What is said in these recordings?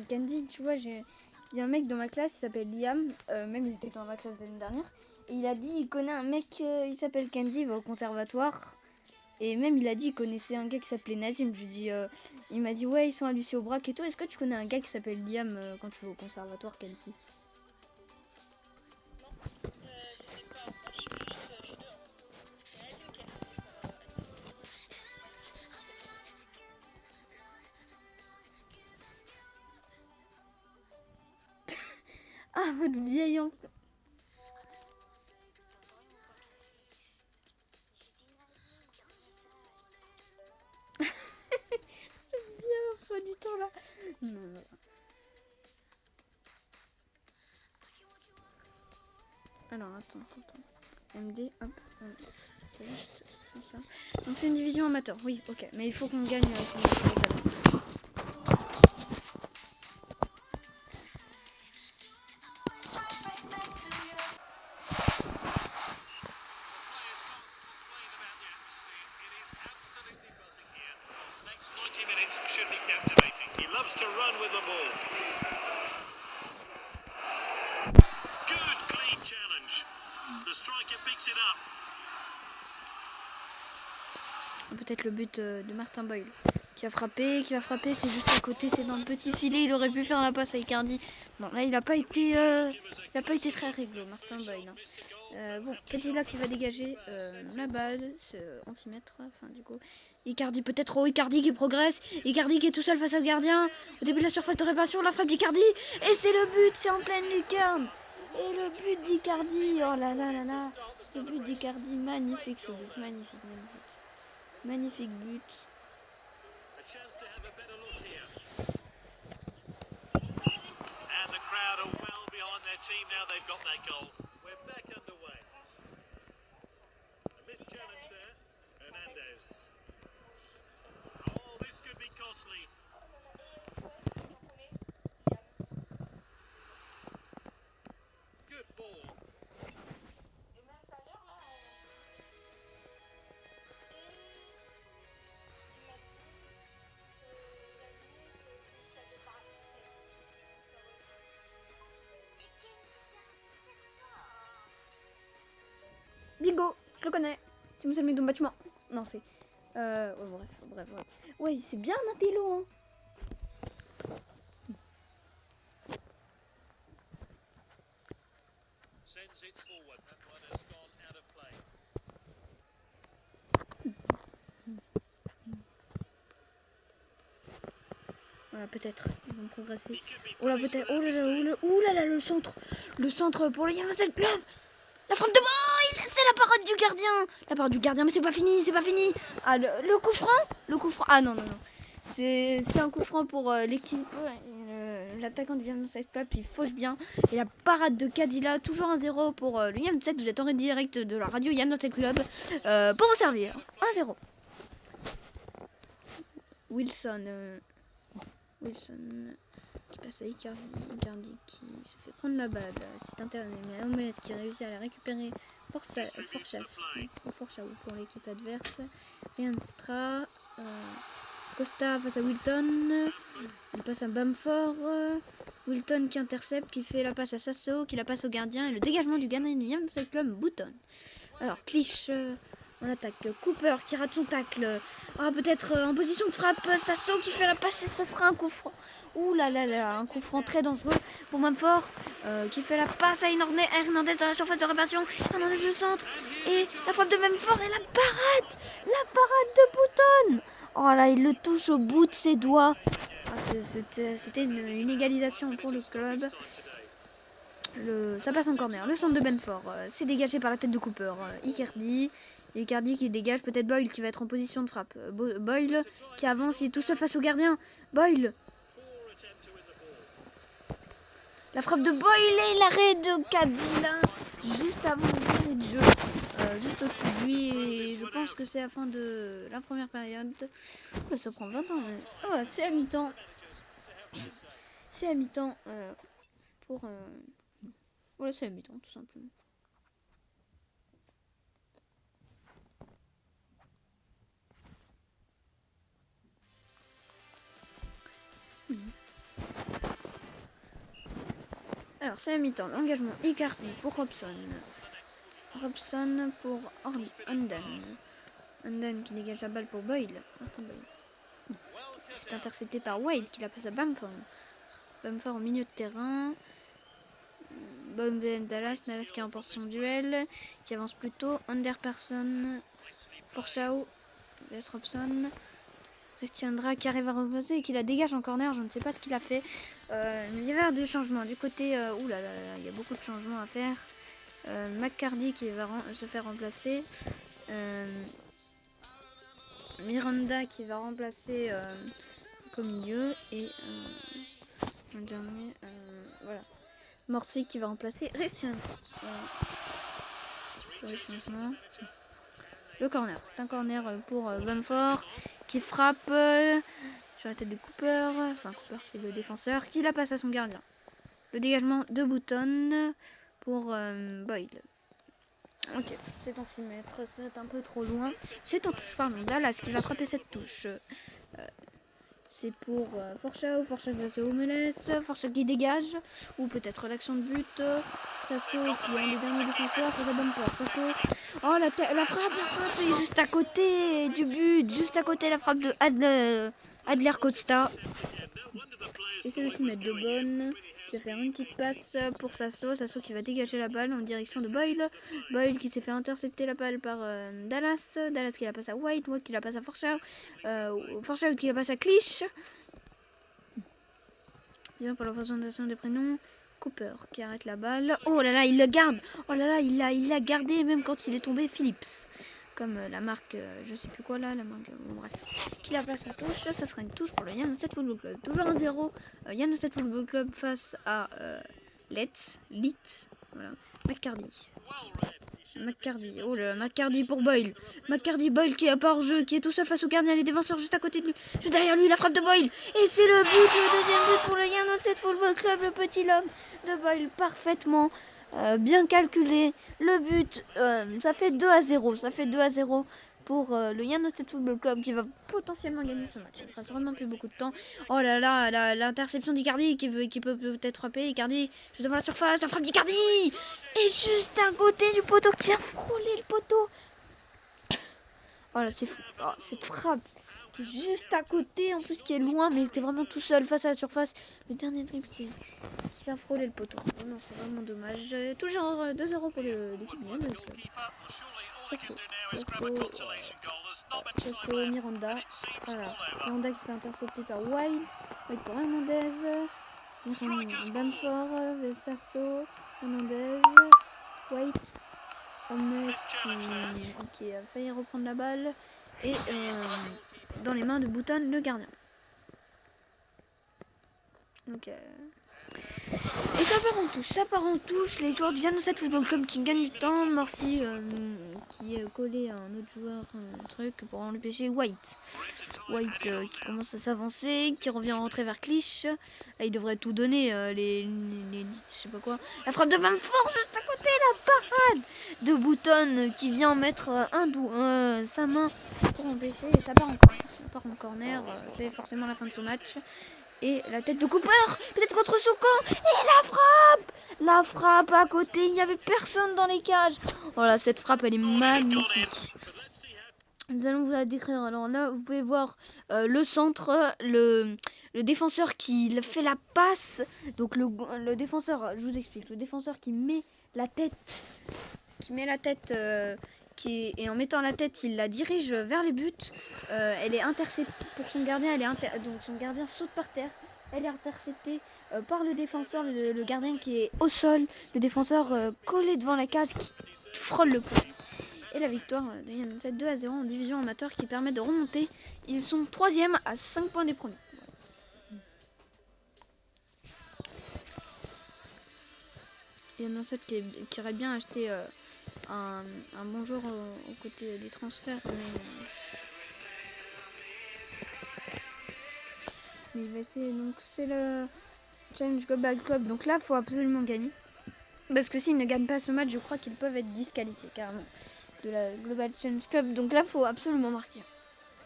Candy, tu vois, il y a un mec dans ma classe, il s'appelle Liam, même il était dans ma classe l'année dernière, et il a dit, il connaît un mec, il s'appelle Candy, il va au conservatoire, et même il a dit, il connaissait un gars qui s'appelait Nazim, je lui dis, il m'a dit, ouais, ils sont à Lucie Aubrac et tout, est-ce que tu connais un gars qui s'appelle Liam quand tu vas au conservatoire, Candy? Ah, votre vieille oncle. Bien, pas du temps là. Non, non. Alors, attends. MD, hop. C'est juste ça. Donc, c'est une division amateur, oui, ok. Mais il faut qu'on gagne. Peut-être le but de Martin Boyle qui va frapper, c'est juste à côté, c'est dans le petit filet, il aurait pu faire la passe à Icardi. Non, là il n'a pas été très réglo, Martin Boyle. Bon, Cadillac qui va dégager la balle, c'est anti-mètre, enfin du coup. Icardi peut-être, Icardi qui progresse, Icardi qui est tout seul face au gardien, au début de la surface de réparation, la frappe d'Icardi, et c'est le but, c'est en pleine lucarne. Et le but d'Icardi, oh là là là là, le but d'Icardi, magnifique ce but, magnifique. Magnifique but. Bingo, je le connais. C'est Moussa Mec dans le bâtiment. Non, c'est. Bref. Ouais, c'est bien un intello, hein. Voilà, peut-être. Ils vont progresser. Oh là, peut-être. Oh là là, le centre. Le centre pour le Yamasel Club. La frappe de Boyle. C'est la parade du gardien. La parade du gardien, mais c'est pas fini. Ah, le coup franc. Ah non. C'est un coup franc pour l'équipe. L'attaquant du Yamasel Club, il fauche bien. Et la parade de Kadila, toujours 1-0 pour le Yam7. Vous êtes en direct de la radio Yamasel Club pour vous servir. 1-0. Wilson qui passe à Icardi qui se fait prendre la balle. C'est interdit, mais Omelette qui réussit à la récupérer. Força pour l'équipe adverse. Rienstra. Costa face à Wilton. Il passe à Bamford. Wilton qui intercepte, qui fait la passe à Sasso, qui la passe au gardien. Et le dégagement du gardien du Yamasel Club, Bouton. Alors, Clich. On attaque Cooper qui rate son tacle. Ah, peut-être en position de frappe. Sasso qui fait la passe et ce sera un coup franc. Ouh là là là, un coup franc très dangereux pour Bamford qui fait la passe à Hernandez dans la surface de réparation. Hernandez le centre et la frappe de Bamford et la parade de Bouton. Oh là, il le touche au bout de ses doigts. Ah, c'était une égalisation pour le club. Ça passe en corner. Le centre de Bamford, c'est dégagé par la tête de Cooper. Icardi qui dégage, peut-être Boyle qui va être en position de frappe. Boyle qui avance, il est tout seul face au gardien. Boyle. La frappe de Boyle et l'arrêt de Kadila juste avant le de jeu. Juste au-dessus de lui. Et je pense que c'est la fin de la première période. Oh, ça prend 20 ans. Mais... Oh, c'est à mi-temps. C'est à mi-temps pour... Voilà, c'est à mi-temps tout simplement. Alors, c'est la mi-temps. L'engagement Icardi pour Robson. Robson pour Anden. Anden qui dégage la balle pour Boyle. C'est intercepté par Wade qui la passe à Bamford. Bamford au milieu de terrain. Bonne Dallas. Dallas qui remporte son duel. Qui avance plutôt. Anderperson. Forshaw. Vs Robson. Christiandra qui arrive à remplacer et qui la dégage en corner. Je ne sais pas ce qu'il a fait. Il y avait des changements. Du côté. Oulala, il y a beaucoup de changements à faire. McCarty qui va se faire remplacer. Miranda qui va remplacer au milieu. Et un dernier. Voilà. Morsi qui va remplacer Christian. Le corner. C'est un corner pour Bamford qui frappe sur la tête de Cooper. Enfin, Cooper, c'est le défenseur qui la passe à son gardien. Le dégagement de Bouton pour Boyle. Ok, c'est en 6 mètres, c'est un peu trop loin. C'est en touche, pardon. Dallas qui va frapper cette touche. C'est pour Forshaw. Forshaw va se Homeless. Forshaw qui dégage. Ou peut-être l'action de but. Sasso qui est un des derniers défenseurs. C'est la bonne fois. Sasso. Oh, la frappe est juste à côté du but. Juste à côté la frappe de Adler Costa. Et c'est le 6 mètres de bonne. Il va faire une petite passe pour Sasso. Sasso qui va dégager la balle en direction de Boyle. Boyle qui s'est fait intercepter la balle par Dallas. Dallas qui la passe à White. White qui la passe à Forshaw. Forshaw qui la passe à Clich. Bien pour la présentation des prénoms. Cooper qui arrête la balle. Oh là là, il la garde. Oh là là, il l'a gardé même quand il est tombé. Phillips. Comme la marque, je sais plus quoi là, la marque, bon, bref, qui la place en touche, ça sera une touche pour le Yann 7 Football Club. Toujours 1-0, Yann 7 Football Club face à Leeds, voilà, McCarty, oh là là, McCarty pour Boyle, Boyle qui est pas hors jeu, qui est tout seul face au gardien, les défenseurs juste à côté de lui, juste derrière lui, la frappe de Boyle, et c'est le but, le deuxième but pour le Yann 7 Football Club, le petit homme de Boyle, parfaitement. Bien calculé, le but, ça fait 2-0, pour le Yann State Football Club qui va potentiellement gagner ce match. Il ne reste vraiment plus beaucoup de temps. Oh là là, l'interception d'Icardi qui peut peut-être frapper. Icardi, juste devant la surface, la frappe d'Icardi et juste à côté du poteau qui vient frôler le poteau. Oh là, c'est fou, cette frappe qui est juste à côté, en plus qui est loin, mais il était vraiment tout seul face à la surface. Le dernier dribble qui va frôler le poteau. Oh non, c'est vraiment dommage. Toujours 2-0 pour l'équipe Yann. Sasso, Miranda. Voilà. Miranda qui se fait intercepter par White. White pour Hernandez. Bamford, Sasso, Hernandez, White. Homeless qui a failli reprendre la balle. Et dans les mains de Bouton, le gardien. Donc, et ça part en touche, les joueurs du Yann 7 Football Club qui gagnent du temps. Morsi qui est collé à un autre joueur, un truc pour empêcher White. Qui commence à s'avancer, qui revient rentrer vers Clich. Là, il devrait tout donner, les je sais pas quoi. La frappe de Bamford juste à côté, la parade de Bouton qui vient mettre sa main pour empêcher. Et ça part en corner. C'est forcément la fin de ce match. Et la tête de Cooper, peut-être contre Soucan. Et la frappe à côté, il n'y avait personne dans les cages. Voilà, cette frappe, elle est magnifique. Nous allons vous la décrire. Alors là, vous pouvez voir le centre, le défenseur qui fait la passe. Donc le défenseur, je vous explique, le défenseur qui met la tête, et en mettant la tête, il la dirige vers les buts. Elle est interceptée pour son gardien. Donc son gardien saute par terre. Elle est interceptée par le défenseur, le gardien qui est au sol. Le défenseur collé devant la cage qui frôle le poteau. Et la victoire de Yann 7 2-0 en division amateur qui permet de remonter. Ils sont 3e à 5 points des premiers. Yann 7 qui aurait bien acheté un bon joueur aux côtés des transferts, mais il va essayer. Donc c'est le Challenge Global Club, donc là il faut absolument gagner, parce que s'ils ne gagnent pas ce match, je crois qu'ils peuvent être disqualifiés carrément de la Global Challenge Club. Donc là il faut absolument marquer,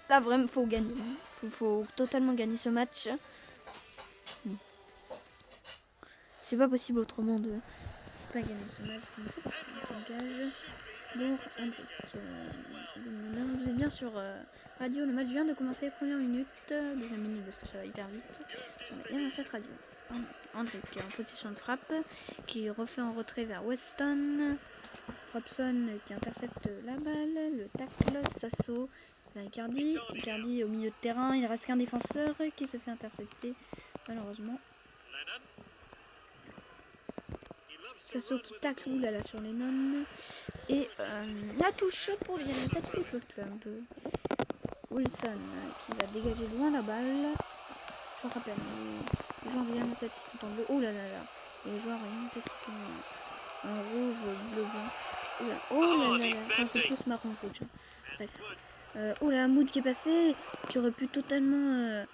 là vraiment faut gagner, faut totalement gagner ce match. C'est pas possible autrement de pas gagner ce match. Bon, vous êtes bien sur radio. Le match vient de commencer, première minute, deuxième minute parce que ça va hyper vite. On est bien dans cette radio. André qui est en position de frappe, qui refait en retrait vers Weston. Robson qui intercepte la balle, le tacle, Sasso vers Icardi au milieu de terrain, il reste qu'un défenseur qui se fait intercepter malheureusement. Sasso qui tacle oulala sur les nonnes et la touche pour Lyon United Football Club. Wilson qui va dégager loin la balle. Je rappelle, les joueurs de Lyon United qui sont en bleu. Oh là là là, et les joueurs de Lyon United qui sont en rouge, bleu, blanc. Oh là là là, enfin c'est plus marron rouge. Bref. Oh là, Mood qui est passé, qui aurait pu totalement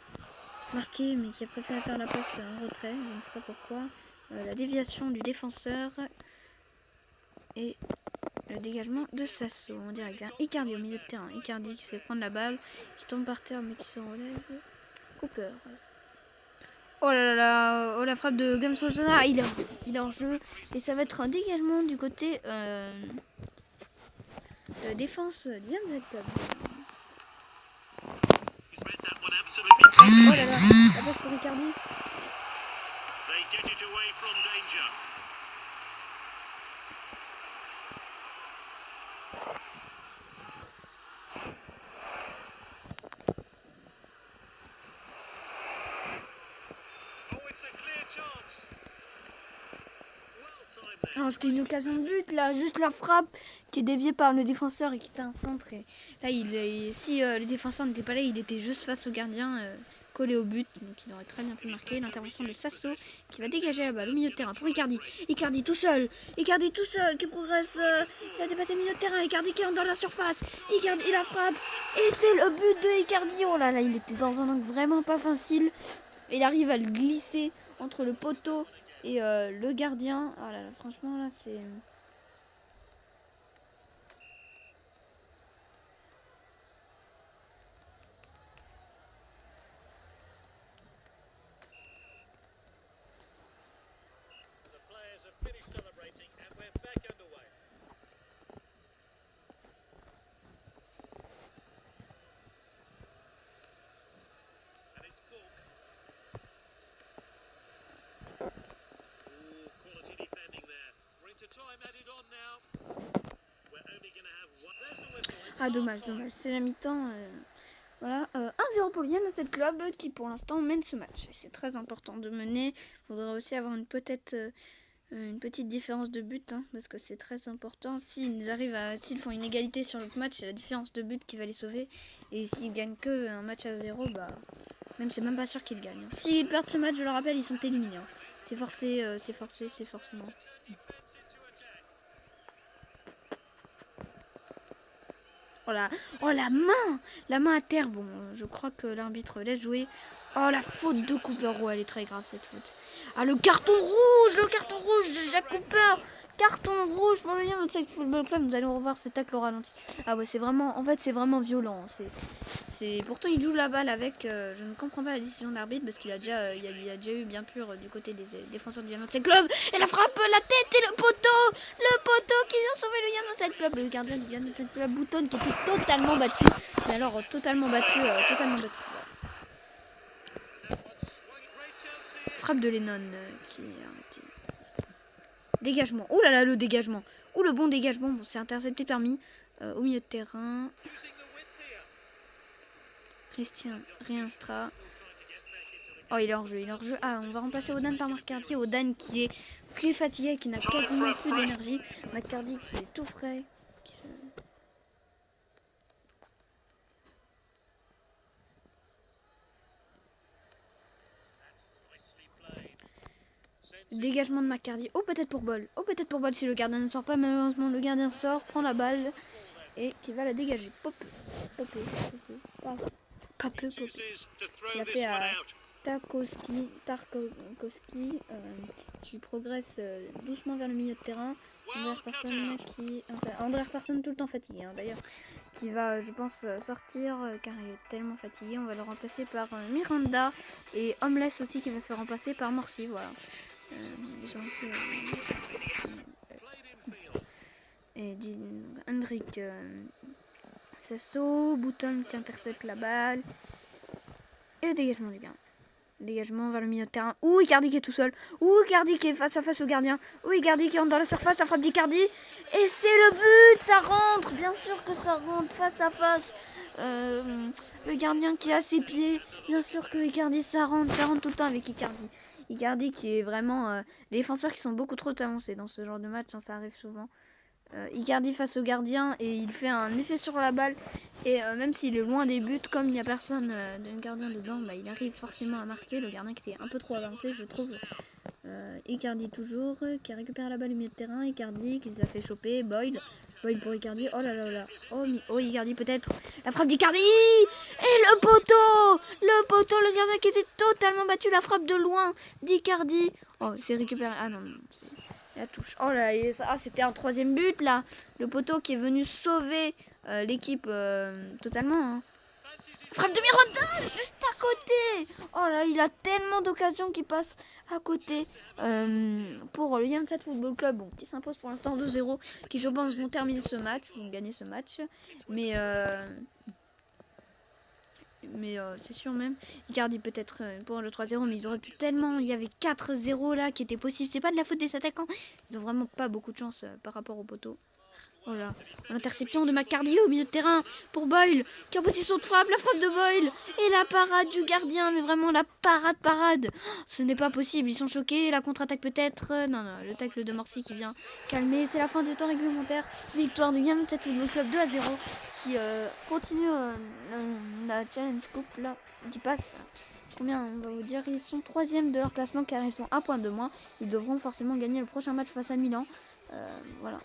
marquer, mais qui a préféré faire la passe en retrait, je ne sais pas pourquoi. La déviation du défenseur et le dégagement de Sasso en direct vers Icardi au milieu de terrain. Icardi qui se fait prendre la balle, qui tombe par terre mais qui se relève. Cooper. Oh là là là, oh la frappe de James Solana, il est en jeu et ça va être un dégagement du côté de défense du James Club. Oh là là, la passe pour Icardi. C'était une occasion de but là, juste la frappe qui est déviée par le défenseur et qui était un centre. Et là, si le défenseur n'était pas là, il était juste face au gardien, collé au but, donc il aurait très bien pu marquer. L'intervention de Sasso qui va dégager la balle au milieu de terrain pour Icardi. Icardi tout seul qui progresse. Il a dépassé le milieu de terrain. Icardi qui entre dans la surface. Icardi la frappe et c'est le but de Icardi. Oh là là, il était dans un angle vraiment pas facile. Il arrive à le glisser entre le poteau et le gardien. Oh là là, franchement là c'est... Ah dommage, c'est la mi-temps. Voilà, 1-0 pour Lyon United Club qui pour l'instant mène ce match. C'est très important de mener. Il faudrait aussi avoir une petite différence de but, hein, parce que c'est très important. S'ils font une égalité sur le match, c'est la différence de but qui va les sauver. Et s'ils gagnent que un match à 0, bah même c'est même pas sûr qu'ils gagnent. S'ils perdent ce match, je le rappelle, ils sont éliminés. Hein. C'est forcément. Oh la main à terre. Bon, je crois que l'arbitre laisse jouer. Oh la faute de Cooper. Oh, elle est très grave cette faute. Ah le carton rouge de Jack Cooper. Carton rouge pour le Lyon United Football Club. Nous allons revoir cet tacle au ralenti. Ah ouais, c'est vraiment violent. Pourtant il joue la balle avec. Je ne comprends pas la décision de l'arbitre parce qu'il a déjà eu bien pur du côté des défenseurs du Lyon United Club. Et la frappe, la tête et le poteau qui vient sauver le Lyon United Club. Le gardien du Lyon United Club, Bouton, qui était totalement battu. Mais alors totalement battu. Frappe de Lennon qui est arrêté. Dégagement. Oh là là, le dégagement. Oh le bon dégagement. Bon, c'est intercepté parmi au milieu de terrain. Christian Rienstra. Oh, il est hors jeu. Ah, on va remplacer Odan par McCarthy. Odan qui est plus fatigué, qui n'a quasiment plus d'énergie. McCarthy qui est tout frais. Dégagement de McCarthy. Oh, peut-être pour Ball si le gardien ne sort pas. Malheureusement, le gardien sort, prend la balle et qui va la dégager. Popé. Il a fait à Tarkowski qui progresse doucement vers le milieu de terrain. André Persson tout le temps fatigué hein, d'ailleurs, qui va je pense sortir car il est tellement fatigué. On va le remplacer par Miranda et Homeless aussi qui va se remplacer par Morsi. Voilà. Et Hendrik Sasso, Bouton qui intercepte la balle. Et le dégagement des gars. Dégagement vers le milieu de terrain. Ouh, Icardi qui est tout seul. Ouh, Icardi qui est face à face au gardien. Ouh, Icardi qui entre dans la surface, la frappe d'Icardi. Et c'est le but, ça rentre. Bien sûr que ça rentre face à face. Le gardien qui a ses pieds. Bien sûr que Icardi, ça rentre tout le temps avec Icardi. Icardi qui est vraiment... les défenseurs qui sont beaucoup trop avancés dans ce genre de match, hein, ça arrive souvent. Icardi face au gardien et il fait un effet sur la balle et même s'il est loin des buts, comme il n'y a personne d'un gardien dedans, bah, il arrive forcément à marquer. Le gardien qui était un peu trop avancé, je trouve. Icardi toujours, qui récupère la balle au milieu de terrain. Icardi qui se la fait choper. Boyle pour Icardi. Oh là là là. Oh Icardi peut-être. La frappe d'Icardi. Et le poteau, le gardien qui était totalement battu. La frappe de loin d'Icardi. Oh, c'est récupéré. Ah non, c'est... La touche. Oh là, c'était un troisième but là. Le poteau qui est venu sauver l'équipe totalement. Hein. Frappe de Miranda juste à côté. Oh là, il a tellement d'occasions qui passent à côté pour le Yamset Football Club, bon, qui s'impose pour l'instant 2-0, qui je pense vont terminer ce match, vont gagner ce match. Mais c'est sûr même. Icardi peut-être pour le 3-0, mais ils auraient pu tellement. Il y avait 4-0 là qui était possible. C'est pas de la faute des attaquants. Ils ont vraiment pas beaucoup de chance par rapport au poteau. Oh là, l'interception de McCarthy au milieu de terrain pour Boyle qui a position de frappe, la frappe de Boyle et la parade du gardien, mais vraiment la parade. Ce n'est pas possible, ils sont choqués, la contre-attaque peut-être. Non, le tacle de Morsi qui vient calmer. C'est la fin du temps réglementaire. Victoire du Yamset Football Club 2-0 qui continue la Challenge Cup là, qui passe. Combien on va vous dire, ils sont 3e de leur classement car ils sont un point de moins. Ils devront forcément gagner le prochain match face à Milan. Voilà.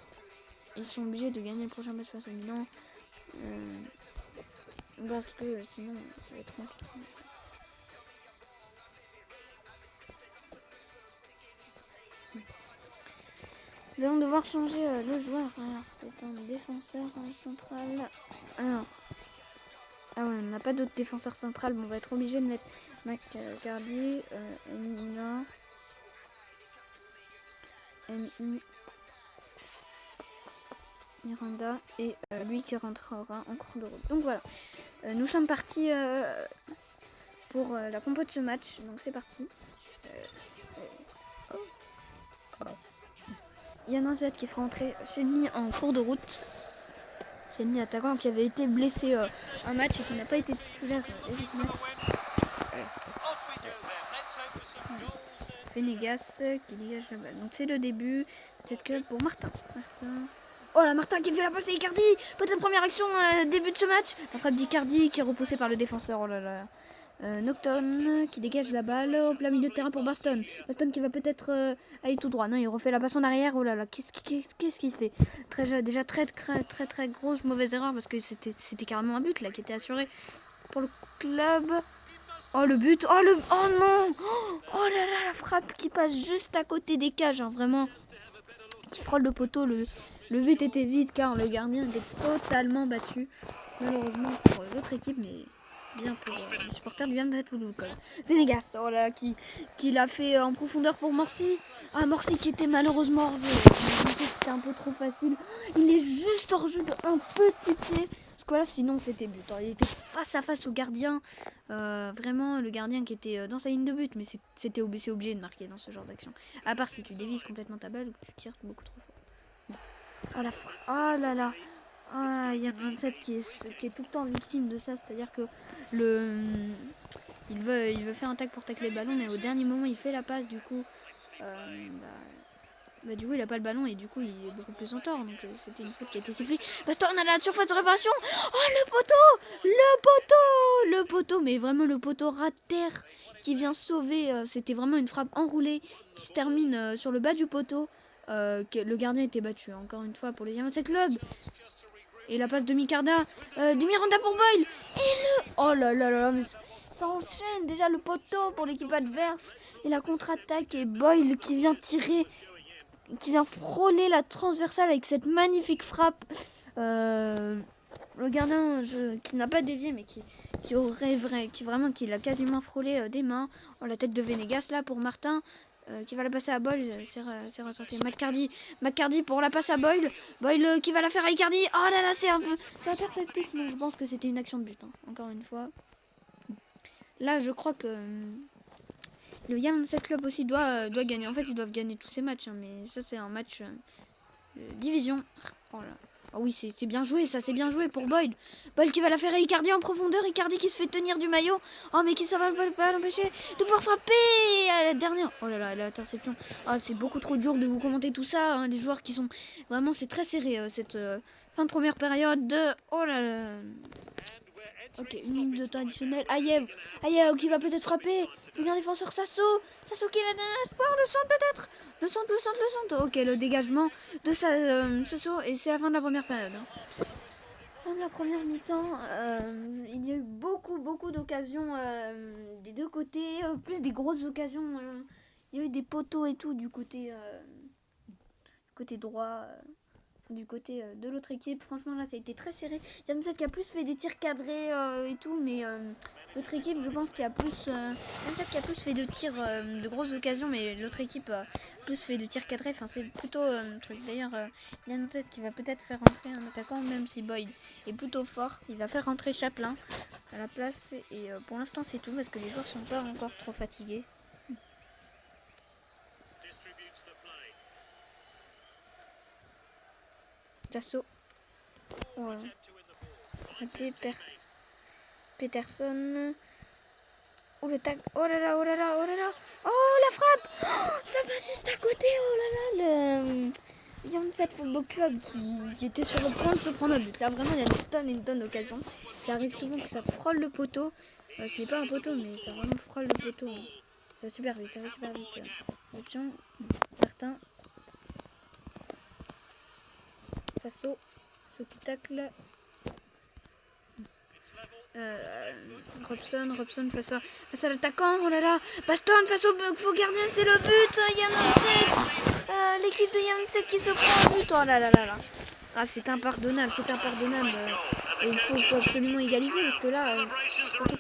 Ils sont obligés de gagner le prochain match face à Milan. Parce que sinon, ça va être compliqué. Nous allons devoir changer le joueur. Alors, c'est un défenseur central. Alors, ah ouais, on n'a pas d'autre défenseur central. Bon, on va être obligé de mettre McCarthy, Miranda et lui qui rentrera en cours de route. Donc voilà, nous sommes partis pour la compo de ce match. Donc c'est parti. Yann Z qui fera entrer Chenny en cours de route. Chenny attaquant qui avait été blessé un match et qui n'a pas été titulaire Venegas qui dégage la balle. Donc c'est le début de cette club pour Martin. Oh là, Martin qui fait la passe à Icardi. Peut-être première action début de ce match. La frappe d'Icardi qui est repoussée par le défenseur. Oh là là. Nocton qui dégage la balle au plein milieu de terrain pour Baston. Baston qui va peut-être aller tout droit. Non, il refait la passe en arrière. Oh là là, qu'est-ce qu'il fait? Déjà très grosse mauvaise erreur parce que c'était carrément un but là qui était assuré pour le club. Oh le but. Oh non. Oh là là, la frappe qui passe juste à côté des cages. Hein, vraiment. Qui frôle le poteau. Le but était vide car le gardien était totalement battu. Malheureusement pour l'autre équipe, mais bien pour les supporters du Yamset Football Club. Venegas, oh là, qui l'a fait en profondeur pour Morsi. Ah, Morsi qui était malheureusement hors jeu. C'était un peu trop facile. Il est juste hors jeu d'un petit pied. Parce que là, sinon c'était but. Il était face à face au gardien. Vraiment, le gardien qui était dans sa ligne de but. Mais c'est obligé de marquer dans ce genre d'action. À part si tu dévises complètement ta balle ou que tu tires beaucoup trop fort. Oh la fois. Oh là là. Ah, il y a 27 qui est tout le temps victime de ça, c'est-à-dire que il veut faire un tac pour tacler le ballon, mais au dernier moment il fait la passe, du coup du coup il a pas le ballon et du coup il est beaucoup plus en tort, donc c'était une faute qui a été sifflée. Baston on a la surface de réparation. Oh le poteau, mais vraiment le poteau ras de terre qui vient sauver, c'était vraiment une frappe enroulée qui se termine sur le bas du poteau. Le gardien était battu encore une fois pour le Yamset Club. Et la passe de Miranda pour Boyle. Oh là là là, mais ça enchaîne déjà le poteau pour l'équipe adverse. Et la contre-attaque et Boyle qui vient tirer, qui vient frôler la transversale avec cette magnifique frappe. Le gardien qui n'a pas dévié mais qui l'a quasiment frôlé des mains. Oh, la tête de Venegas là pour Martin. qui va la passer à Boyle. C'est ressorti. McCardy pour la passe à Boyle. Boyle qui va la faire à Icardi. Oh là là, c'est intercepté. Sinon, je pense que c'était une action de but. Hein. Encore une fois. Là, je crois que le Young Set Club aussi doit gagner. En fait, ils doivent gagner tous ces matchs. Hein, mais ça, c'est un match division. Oh là. Oh oui, c'est bien joué, ça, c'est bien joué pour Boyd. Boyd qui va la faire à Icardi en profondeur. Icardi qui se fait tenir du maillot. Oh, mais qui ça va pas l'empêcher de pouvoir frapper à la dernière. Oh là là, l'interception. Oh, c'est beaucoup trop dur de vous commenter tout ça. Hein, les joueurs qui sont... Vraiment, c'est très serré, cette fin de première période. Oh là là. Ok, une minute de temps additionnel. Ayew qui va peut-être frapper. Le grand défenseur Sasso qui est la dernière espoir. Le centre peut-être. Le centre. Ok, le dégagement de Sasso. Et c'est la fin de la première période. Hein. Fin de la première mi-temps. Il y a eu beaucoup d'occasions des deux côtés. Plus des grosses occasions. Il y a eu des poteaux et tout du côté droit. Du côté de l'autre équipe, franchement là ça a été très serré. Janset qui a plus fait des tirs cadrés et tout, mais l'autre équipe je pense qu'il y a plus qui a plus fait de tirs de grosses occasions, mais l'autre équipe a plus fait de tirs cadrés. Enfin c'est plutôt truc. D'ailleurs Janset qui va peut-être faire rentrer un attaquant, même si Boyd est plutôt fort, il va faire rentrer Chaplin à la place et pour l'instant c'est tout parce que les joueurs sont pas encore trop fatigués. Tasso. Voilà. Peterson. Oh le tag. Oh là là. Oh la frappe. Oh, ça va juste à côté. Oh là là. Le Janset Football Club qui était sur le point de se prendre un but. Là vraiment il y a une tonne d'occasions. Ça arrive souvent que ça frôle le poteau. Ce n'est pas un poteau mais ça vraiment frôle le poteau. Ça va super vite. Option. Martin. Faso qui tacle. Robson face à l'attaquant. Oh là là. Baston face au faux gardien, c'est le but. Janset. L'équipe de Janset qui se prend un but. Oh là là. Ah, c'est impardonnable. Et il faut absolument égaliser parce que là,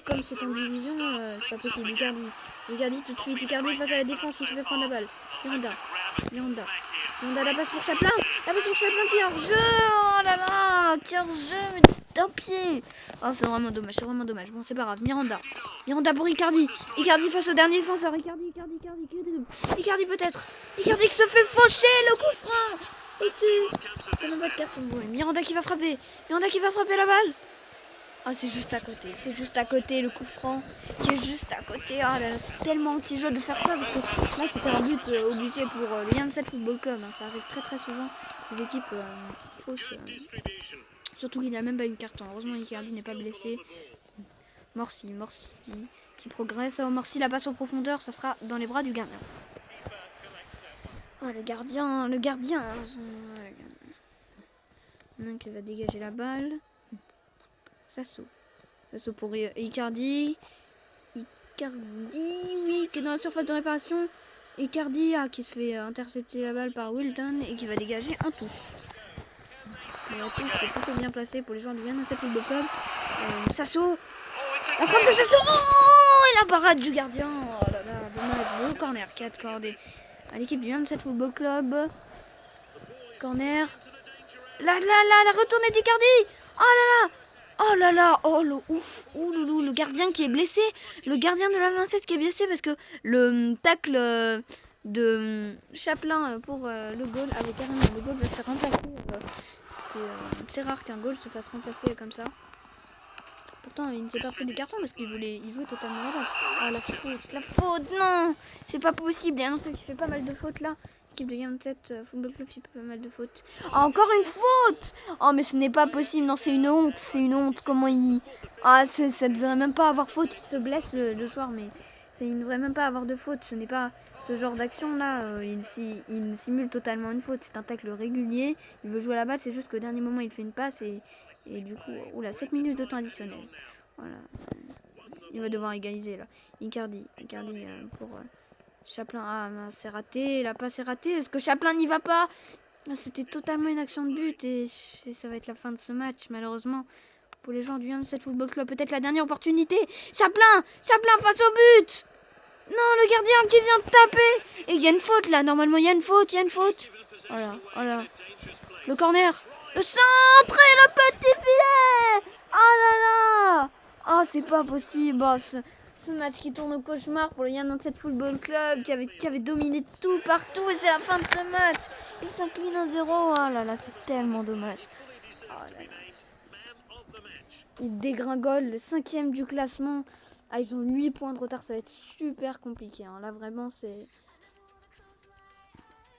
comme c'est en division, c'est pas possible. Icardi tout de suite. Icardi face à la défense, il se fait prendre la balle. Miranda, la passe pour Chaplin. Qui est hors jeu. Oh là là, qui est hors jeu, mais d'un pied. Oh, c'est vraiment dommage. Bon, c'est pas grave. Miranda pour Icardi. Icardi face au dernier défenseur. Icardi peut-être. Icardi qui se fait faucher le coup franc. Et c'est le bas de carton. Bon, Miranda qui va frapper la balle. Oh, c'est juste à côté, le coup franc qui est juste à côté. Oh là là, c'est tellement anti-jeu de faire ça parce que là c'était un but obligé pour le Janset Football Club. Hein. Ça arrive très souvent, les équipes fausses. Surtout qu'il n'a même pas eu carton. Heureusement Icardi n'est pas blessé. Morsi qui progresse. Oh, Morsi la passe en profondeur, ça sera dans les bras du gardien. Oh, le gardien. Un qui va dégager la balle. Sasso pour Icardi, oui, qui est dans la surface de réparation. Icardi qui se fait intercepter la balle par Wilton et qui va dégager un touche. La touche est plutôt bien placée pour les joueurs du Janset Football Club. Sasso, la frappe de Sasso, et la parade du gardien. Oh là là, dommage, le corner qui a accordé à l'équipe du Janset Football Club. Corner. La retournée d'Icardi. Oh là là, oh le ouf, le gardien qui est blessé, le gardien de la 27 qui est blessé parce que le tacle de Chaplin pour le goal avait carrément le goal va se faire remplacer. C'est rare qu'un goal se fasse remplacer comme ça. Pourtant il ne s'est pas pris des cartons parce qu'il jouait totalement là. Oh la faute, non, c'est pas possible. Il y a un qui fait pas mal de fautes là. L'équipe de Janset Football Club fait pas mal de fautes. Oh, encore une faute. Oh mais ce n'est pas possible, non c'est une honte, comment il... Ah ça devrait même pas avoir faute, il se blesse le joueur mais il ne devrait même pas avoir de faute, ce n'est pas ce genre d'action là, il simule totalement une faute, c'est un tacle régulier, il veut jouer à la balle, c'est juste qu'au dernier moment il fait une passe et du coup, 7 minutes de temps additionnel. Voilà, il va devoir égaliser là. Icardi pour... Chaplin, c'est raté, la passe est ratée, est-ce que Chaplin n'y va pas? C'était totalement une action de but et ça va être la fin de ce match, malheureusement, pour les joueurs du Janset Football Club. Peut-être la dernière opportunité. Chaplin face au but. Non, le gardien qui vient de taper. Et il y a une faute là. Normalement, il y a une faute. Voilà, voilà. Le corner. Le centre et le petit filet. Oh là là. Oh, c'est pas possible. Oh, ce match qui tourne au cauchemar pour le United Football Club qui avait dominé tout partout. Et c'est la fin de ce match. Il s'incline 1-0. Oh là là, c'est tellement dommage. Oh là là. Ils dégringolent le 5e du classement. Ah, ils ont 8 points de retard, ça va être super compliqué. Hein. Là, vraiment, c'est...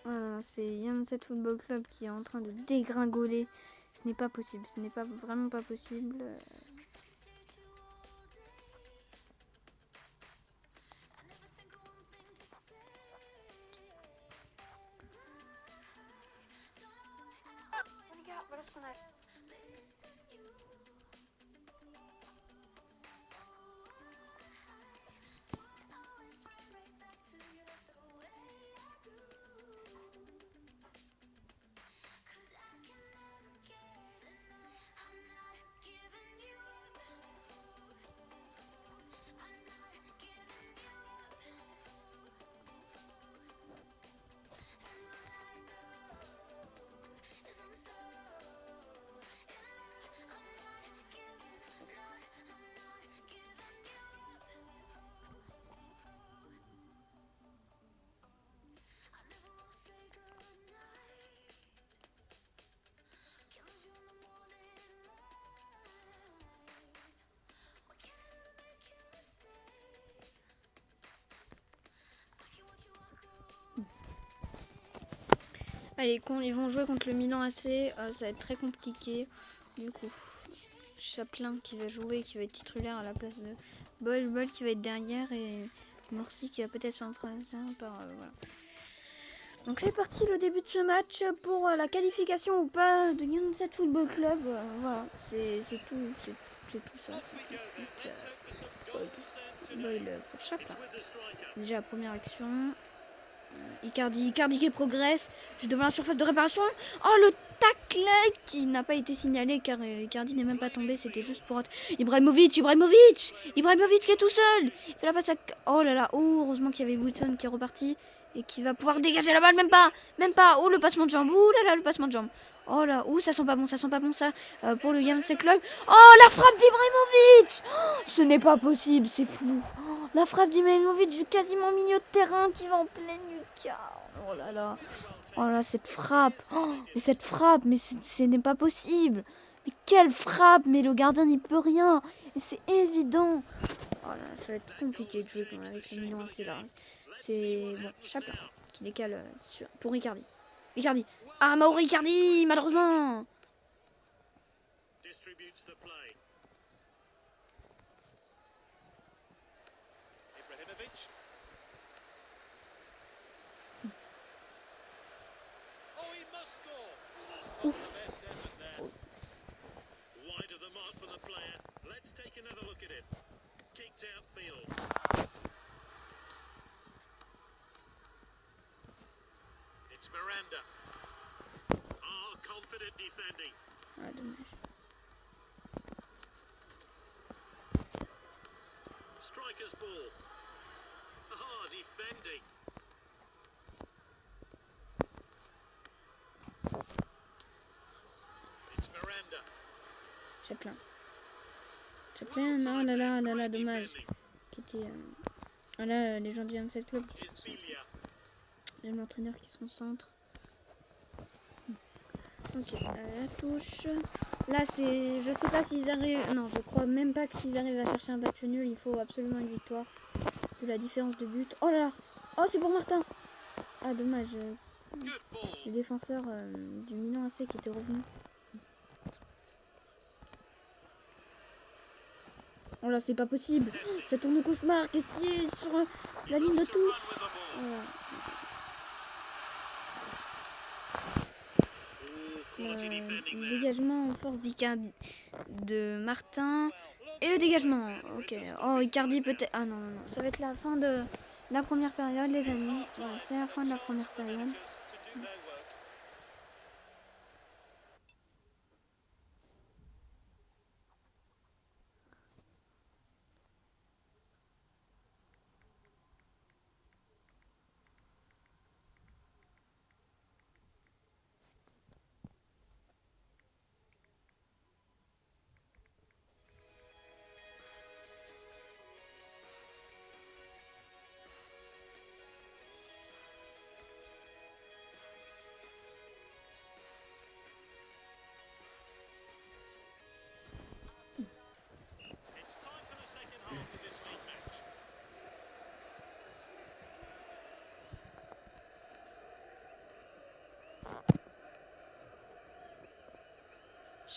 Voilà, c'est United Football Club qui est en train de dégringoler. Ce n'est pas possible, ce n'est pas vraiment pas possible. Les gars, voilà ce qu'on a. Allez, ils vont jouer contre le Milan AC, ça va être très compliqué. Du coup, Chaplin qui va jouer, qui va être titulaire à la place de Bol qui va être derrière et Morsi qui va peut-être s'en prendre ça par... voilà. Donc c'est parti le début de ce match pour la qualification ou pas de United Football Club. Voilà, c'est tout, c'est tout ça. Boyle pour Chaplin. Déjà la première action. Icardi qui progresse. Je devant la surface de réparation. Oh le tacle qui n'a pas été signalé car Icardi n'est même pas tombé. C'était juste pour Ibrahimovic qui est tout seul. Il fait la passe à... Oh là là. Oh, heureusement qu'il y avait Wilson qui est reparti et qui va pouvoir dégager la balle. Même pas. Oh le passement de jambe. Oh là là le passement de jambe. Oh là. Oh ça sent pas bon ça. Pour le United Club. Oh la frappe d'Ibrahimovic. Oh, ce n'est pas possible. C'est fou. Oh, la frappe d'Ibrahimovic du quasiment milieu de terrain qui va en pleine lucarne. Oh là là. Oh là, cette frappe. Oh, mais ce n'est pas possible. Mais quelle frappe. Mais le gardien n'y peut rien. Et c'est évident. Oh là, ça va être compliqué de jouer avec le Milan AC là. C'est bon, Chaplin qui décale pour Icardi. Ah, Mauro Icardi, malheureusement. Ouf. Wide of the mark from the player. Let's take another look at it. Kicked outfield. It's Miranda. Oh, confident defending. Ah, dommage. Striker's ball. Oh, defending. It's Miranda. Chaplin, non, là, dommage. Qui était... Voilà, les gens du 27 Club qui se concentrent. Même l'entraîneur qui se concentre. Ok, la touche. Là, c'est... Je sais pas s'ils arrivent... Non, je crois même pas que s'ils arrivent à chercher un match nul, il faut absolument une victoire. De la différence de but. Oh là là. Oh, c'est pour Martin. Ah, dommage. Le défenseur du Milan AC qui était revenu. Oh là, c'est pas possible. Ça tourne au cauchemar. Qu'est-ce qu'il y a sur la ligne de touche? Voilà. Dégagement en force de Martin. Et le dégagement. Ok. Oh, Icardi peut-être. Ah non, non, non. Ça va être la fin de la première période, les amis. Voilà, c'est la fin de la première période.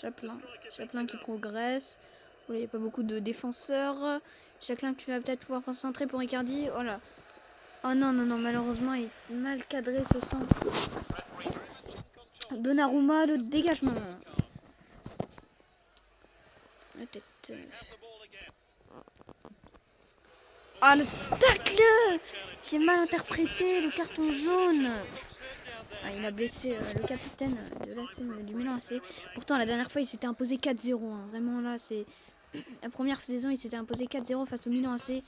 Chaplin qui progresse. Il n'y a pas beaucoup de défenseurs. Chaplin qui va peut-être pouvoir concentrer pour Icardi. Oh là. Oh non, non, non, malheureusement, il est mal cadré ce centre. Donnarumma, le dégagement. La tête. Ah, le tacle qui est mal interprété, le carton jaune. Ah, il a blessé le capitaine de l'AC, du Milan AC. Pourtant, la dernière fois, il s'était imposé 4-0. Hein. Vraiment, là, c'est... La première saison, il s'était imposé 4-0 face au Milan AC.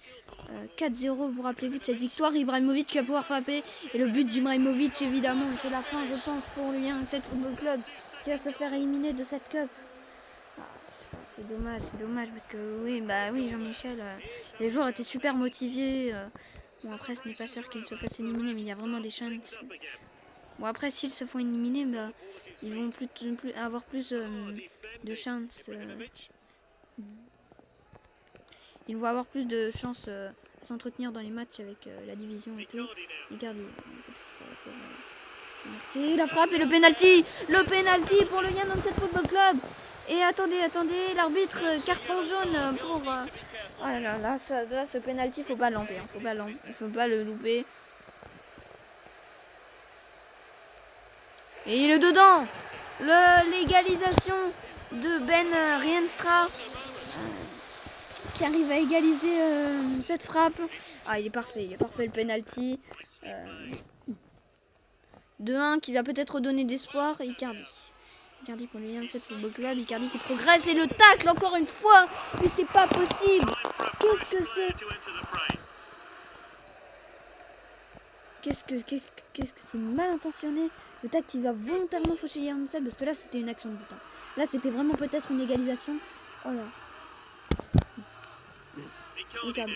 4-0, vous vous rappelez-vous de cette victoire? Ibrahimovic qui va pouvoir frapper. Et le but d'Ibrahimovic, évidemment, c'est la fin, je pense, pour lui, hein, de cette football club qui va se faire éliminer de cette cup. Ah, c'est dommage, parce que oui, bah oui, Jean-Michel, les joueurs étaient super motivés. Bon, après, ce n'est pas sûr qu'ils se fassent éliminer, mais il y a vraiment des chances. Bon, après, s'ils se font éliminer, bah, ils vont avoir plus de chances. Ils vont avoir plus de chances à s'entretenir dans les matchs avec la division et tout. Icardi, peut-être la frappe et le penalty pour le Yann Onset Football Club. Et attendez, l'arbitre carton jaune pour. Oh là, ce penalty, faut pas l'enlever, hein, faut pas le louper. Et il est dedans. L'égalisation de Ben Rienstra. Qui arrive à égaliser cette frappe. Ah, il est parfait le penalty. 2-1 qui va peut-être donner d'espoir. Icardi pour le Yann Onset Football Club. Icardi qui progresse et le tacle encore une fois. Mais c'est pas possible. Qu'est-ce que c'est? Qu'est-ce que c'est mal intentionné. Le tacle qui va volontairement faucher Yann Onset parce que là c'était une action de but. Hein. Là c'était vraiment peut-être une égalisation. Oh là. Icardi.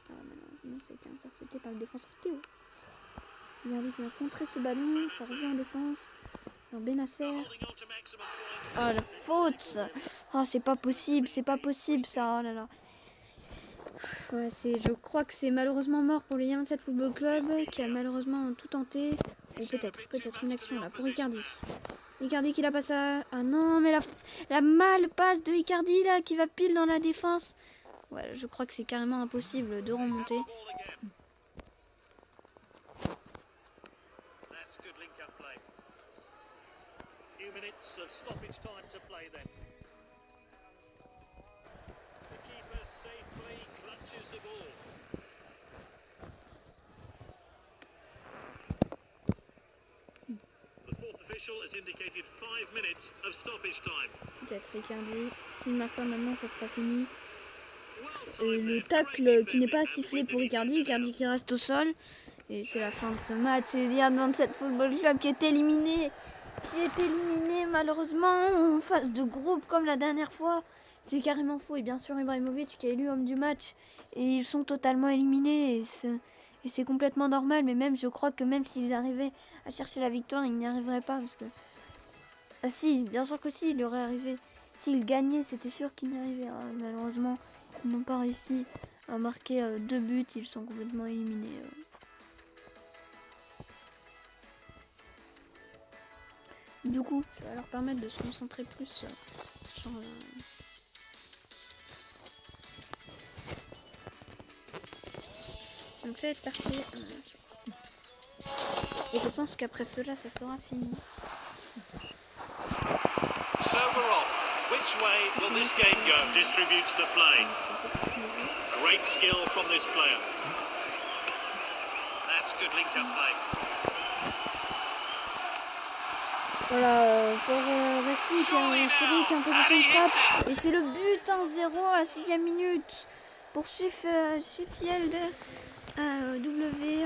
Ah, malheureusement, ça a été intercepté par le défenseur Théo. Icardi qui va contrer ce ballon, ça revient en défense. Alors Benasser. Ah, la faute. Ah, c'est pas possible ça. Oh là là. Ouais, je crois que c'est malheureusement mort pour le Yann Onset Football Club qui a malheureusement tout tenté. Ou peut-être une action là pour Icardi. Icardi qui la passe à... Ah non, mais la mal passe de Icardi là qui va pile dans la défense. Ouais, je crois que c'est carrément impossible de remonter. Peut-être Icardi. S'il ne marque pas maintenant, ça sera fini. Et le tacle qui n'est pas sifflé pour Icardi. Icardi qui reste au sol. Et c'est la fin de ce match. Il y a Yann Onset Football Club qui est éliminé. Malheureusement en phase de groupe comme la dernière fois. C'est carrément fou. Et bien sûr Ibrahimovic qui est élu homme du match. Et ils sont totalement éliminés. Et c'est complètement normal. Mais même je crois que même s'ils arrivaient à chercher la victoire, ils n'y arriveraient pas. Parce que... Ah si, bien sûr que si, il aurait arrivé. S'ils gagnaient, c'était sûr qu'ils n'y arrivaient. Ah, malheureusement, ils n'ont pas réussi à marquer 2 buts. Ils sont complètement éliminés. Du coup, ça va leur permettre de se concentrer plus sur... Donc ça va être parti. Et je pense qu'après cela, ça sera fini. So we're off. Which way will this game go? Distributes the play. Great skill from this player. That's good link-up play. Voilà, pour rester qui est en position de frappe. Et c'est le but 1-0 à la 6e minute pour Sheffield W.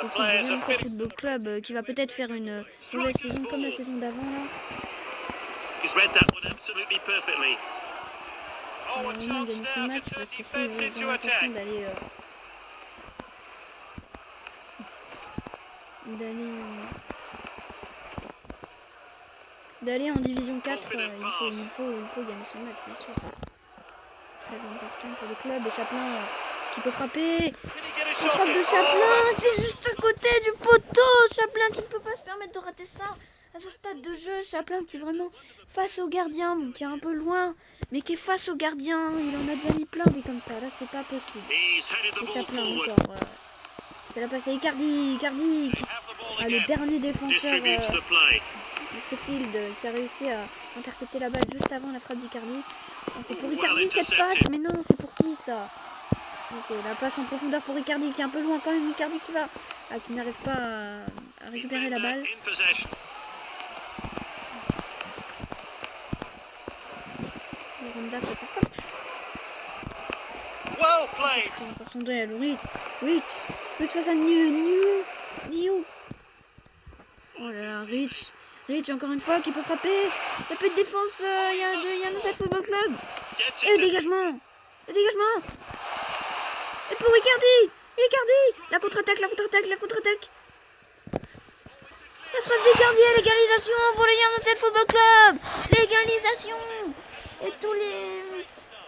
Le Football Club qui va peut-être faire une nouvelle saison comme la saison d'avant. He's read that one absolutely perfectly. On va vraiment gagner ce match parce que c'est vraiment important d'aller en division 4. Il faut gagner ce match, bien sûr. C'est très important pour le club. Et Chaplin qui peut frapper. La frappe de Chaplin, c'est juste à côté du poteau. Chaplin qui ne peut pas se permettre de rater ça. À ce stade de jeu, Chaplin qui est vraiment face au gardien, bon, qui est un peu loin, mais qui est face au gardien. Il en a déjà mis plein des comme ça. Là, c'est pas possible. Et Chaplin encore. C'est la passe à Icardi. Icardi qui le dernier défenseur de Sheffield qui a réussi à intercepter la balle juste avant la frappe d'Icardi. C'est pour Icardi cette passe, mais non, c'est pour qui ça? Ok, la passe en profondeur pour Icardi qui est un peu loin quand même. Icardi qui n'arrive pas à récupérer la balle. Miranda fait sa faute. Encore son deuil à Rich. Rich face à New. Oh là là, Rich encore une fois qui peut frapper. Il n'y a plus de défense. Il y a Yann Football Club. Et le dégagement. Et pour Icardi. La contre-attaque. La frappe d'Icardi et l'égalisation pour le Yann Football Club. L'égalisation.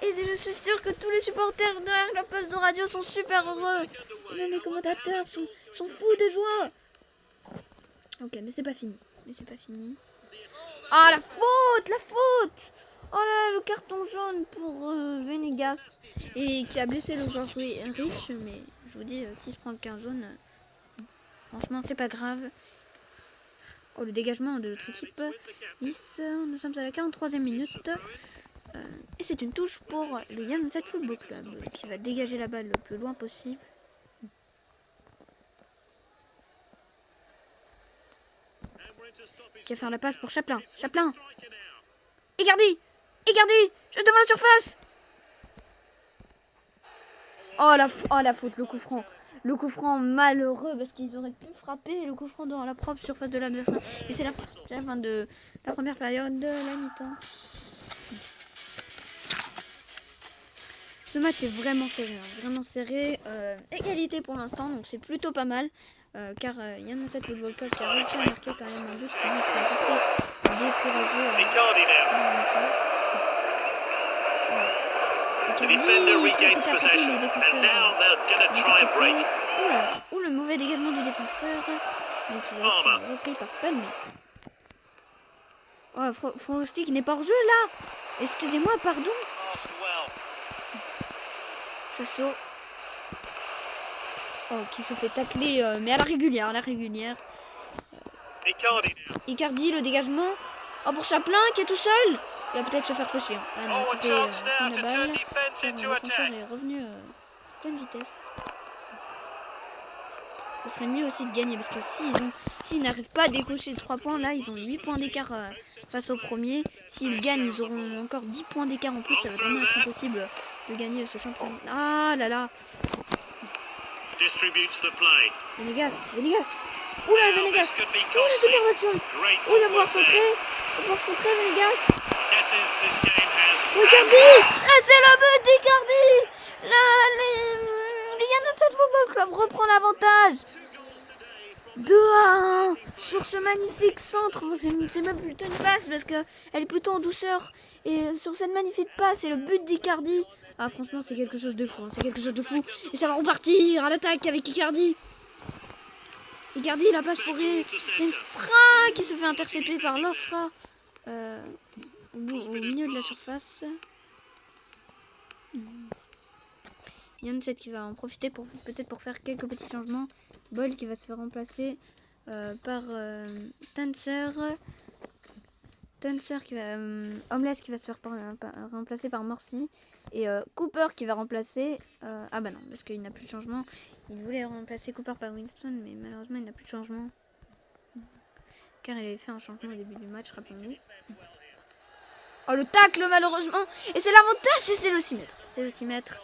Et je suis sûre que tous les supporters derrière la poste de radio sont super heureux. Et même les commentateurs sont fous de joie. Ok, mais c'est pas fini. Ah, la faute. Oh là là, le carton jaune pour Venegas. Et qui a blessé le joueur Rich. Mais je vous dis, s'il se prend qu'un jaune, franchement, c'est pas grave. Oh, le dégagement de notre équipe. Nice, nous sommes à la 43e minute. Et c'est une touche pour le Yann Football Club qui va dégager la balle le plus loin possible. Qui va faire la passe pour Chaplin. Icardi, juste devant la surface. Oh la faute, le coup franc. Le coup franc malheureux parce qu'ils auraient pu frapper le coup franc dans la propre surface de l'adversaire. Et c'est la fin de la première période de la mi-temps. Ce match est vraiment serré, égalité pour l'instant, donc c'est plutôt pas mal, car Yann Football Club qui a réussi à marquer quand même un but, sinon il serait un peu découragé. The defender regains possession, and now they're going to try and break. Ou le mauvais dégagement du défenseur, donc il va être repris par Palme. Oh, Frosty qui n'est pas hors jeu là. Excusez-moi, pardon. Sasso. Oh, qui se fait tacler, mais à la régulière. Icardi, le dégagement. Oh, pour Chaplin qui est tout seul. Il va peut-être se faire faucher. Ah non, c'était la balle. Le défenseur est revenu à pleine vitesse. Ce serait mieux aussi de gagner parce que s'ils n'arrivent pas à décocher 3 points, là ils ont 8 points d'écart face au premier. S'ils gagnent, ils auront encore 10 points d'écart en plus. Ça va vraiment être impossible de gagner ce championnat. Ah là là. Venegas. Oula, Venegas. Oh, la super action. Oh, il va pouvoir centrer, Venegas. Icardi. Ah, c'est le but d'Icardi. Le Yann Football Club reprend l'avantage. 2-1 sur ce magnifique centre. C'est même plutôt une passe parce qu'elle est plutôt en douceur. Et sur cette magnifique passe, c'est le but d'Icardi. Ah, franchement, c'est quelque chose de fou. Et ça va repartir à l'attaque avec Icardi. Icardi, la passe pour Rienstra qui se fait intercepter par Lofra au milieu de la surface. Yann 7 qui va en profiter peut-être pour faire quelques petits changements. Boll qui va se faire remplacer par Tanser qui va Homeless qui va se faire remplacer par Morsi et Cooper qui va remplacer ah bah non parce qu'il n'a plus de changement. Il voulait remplacer Cooper par Winston mais malheureusement il n'a plus de changement car il avait fait un changement au début du match, rappelons-nous. Oh, le tacle malheureusement, et c'est l'avantage, c'est le 6 mètres.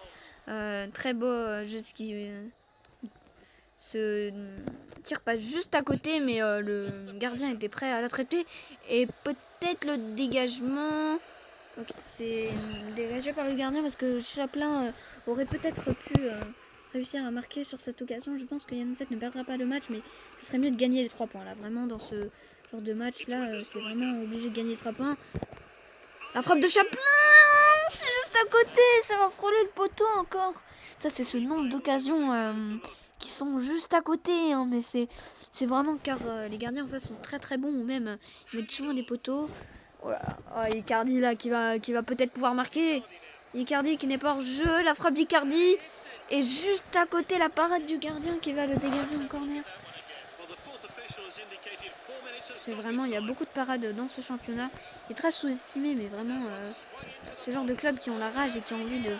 Très beau juste qui se tire pas juste à côté, mais le gardien était prêt à la traiter. Et peut-être le dégagement. Ok, c'est dégagé par le gardien parce que Chaplin aurait peut-être pu réussir à marquer sur cette occasion. Je pense que Yann ne perdra pas le match, mais ce serait mieux de gagner les 3 points là. Vraiment, dans ce genre de match là, c'est vraiment obligé de gagner les 3 points. La frappe de Chaplin, c'est juste à côté, ça va frôler le poteau encore. Ça, c'est ce nombre d'occasions qui sont juste à côté, hein, mais c'est vraiment car les gardiens en face sont très très bons, ou même ils mettent souvent des poteaux. Voilà. Oh, Icardi là qui va peut-être pouvoir marquer. Icardi qui n'est pas hors jeu, la frappe d'Icardi. Et juste à côté la parade du gardien qui va le dégager en corner. C'est vraiment, il y a beaucoup de parades dans ce championnat. Il est très sous-estimé, mais vraiment ce genre de club qui ont la rage et qui ont envie de...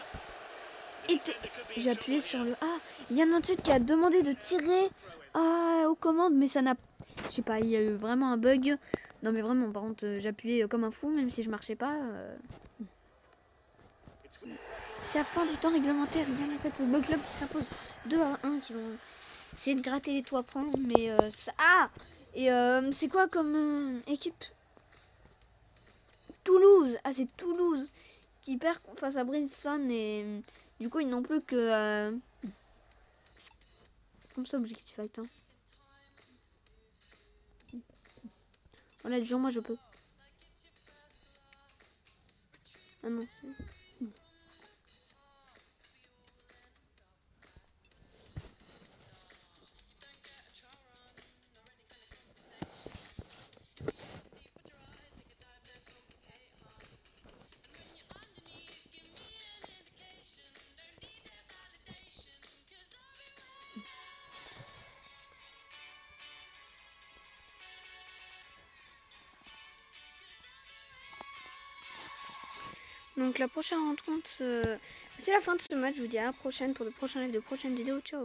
J'ai appuyé sur le... Ah, il y a Nantes qui a demandé de tirer aux commandes, mais ça n'a... Je sais pas, il y a eu vraiment un bug. Non mais vraiment, par contre, j'ai appuyé comme un fou, même si je marchais pas. C'est la fin du temps réglementaire. Il y a Nantes Football Club qui s'impose 2-1, qui vont essayer de gratter les 3 points, mais ça... Ah. Et c'est quoi comme équipe? Toulouse. Ah, c'est Toulouse qui perd face à Bridgestone et du coup ils n'ont plus que comme ça objectif atteint. Voilà, du jour moi je peux. Ah non, c'est... Donc la prochaine rencontre, c'est la fin de ce match. Je vous dis à la prochaine pour le prochain live de prochaine vidéo. Ciao.